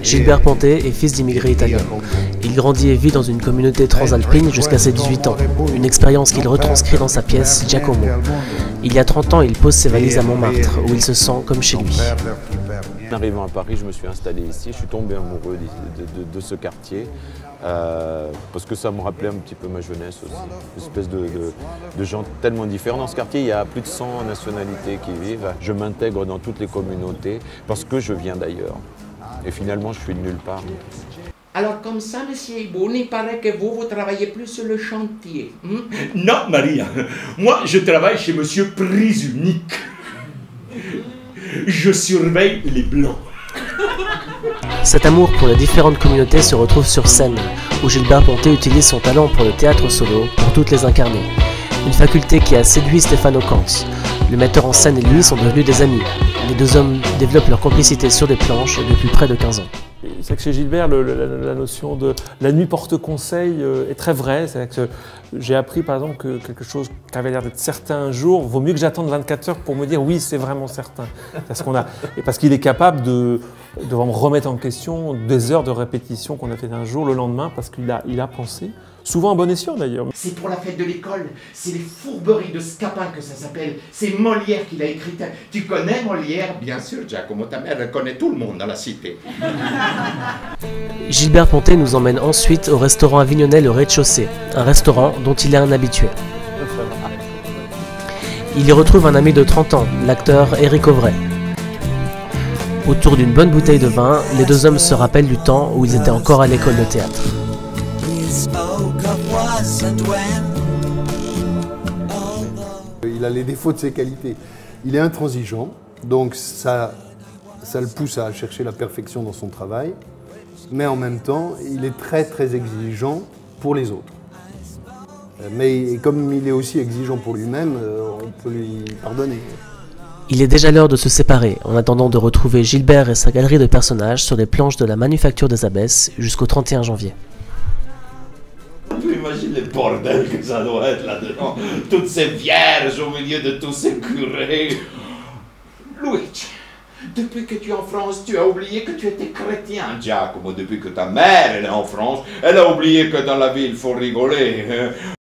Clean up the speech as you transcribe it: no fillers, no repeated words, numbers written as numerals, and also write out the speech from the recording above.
Gilbert Pontet est fils d'immigrés italiens. Il grandit et vit dans une communauté transalpine jusqu'à ses 18 ans, une expérience qu'il retranscrit dans sa pièce Giacomo. Il y a 30 ans, il pose ses valises à Montmartre, où il se sent comme chez lui. En arrivant à Paris, je me suis installé ici, je suis tombé amoureux de ce quartier, parce que ça me rappelait un petit peu ma jeunesse aussi. Une espèce de gens tellement différents. Dans ce quartier, il y a plus de 100 nationalités qui vivent. Je m'intègre dans toutes les communautés, parce que je viens d'ailleurs. Et finalement, je suis de nulle part. Alors comme ça, monsieur Iboun, il paraît que vous travaillez plus sur le chantier. Non, Maria. Moi, je travaille chez monsieur Prise Unique. Je surveille les blancs. Cet amour pour les différentes communautés se retrouve sur scène, où Gilbert Pontet utilise son talent pour le théâtre solo pour toutes les incarner. Une faculté qui a séduit Stefano Cans. Le metteur en scène et lui sont devenus des amis. Les deux hommes développent leur complicité sur des planches depuis près de 15 ans. C'est que chez Gilbert, la notion de la nuit porte conseil est très vraie. Que j'ai appris par exemple que quelque chose qui avait l'air d'être certain un jour, vaut mieux que j'attende 24 heures pour me dire oui, c'est vraiment certain. Parce qu'il est capable de me remettre en question des heures de répétition qu'on a fait un jour le lendemain parce qu'il a pensé. Souvent à bon escient d'ailleurs. C'est pour la fête de l'école, c'est les fourberies de Scapin que ça s'appelle. C'est Molière qui l'a écrit. Tu connais Molière? Bien sûr, Giacomo, ta mère, elle connaît tout le monde dans la cité. Gilbert Pontet nous emmène ensuite au restaurant avignonnais Le Rez-de-Chaussée, un restaurant dont il est un habitué. Il y retrouve un ami de 30 ans, l'acteur Éric Auvray. Autour d'une bonne bouteille de vin, les deux hommes se rappellent du temps où ils étaient encore à l'école de théâtre. Il a les défauts de ses qualités. Il est intransigeant, donc ça le pousse à chercher la perfection dans son travail, mais en même temps, il est très très exigeant pour les autres. Mais comme il est aussi exigeant pour lui-même, on peut lui pardonner. Il est déjà l'heure de se séparer, en attendant de retrouver Gilbert et sa galerie de personnages sur les planches de la Manufacture des Abbesses jusqu'au 31 janvier. Tu imagines le bordel que ça doit être là-dedans. Toutes ces vierges au milieu de tous ces curés. Luigi, depuis que tu es en France, tu as oublié que tu étais chrétien. Giacomo, depuis que ta mère elle est en France, elle a oublié que dans la vie il faut rigoler.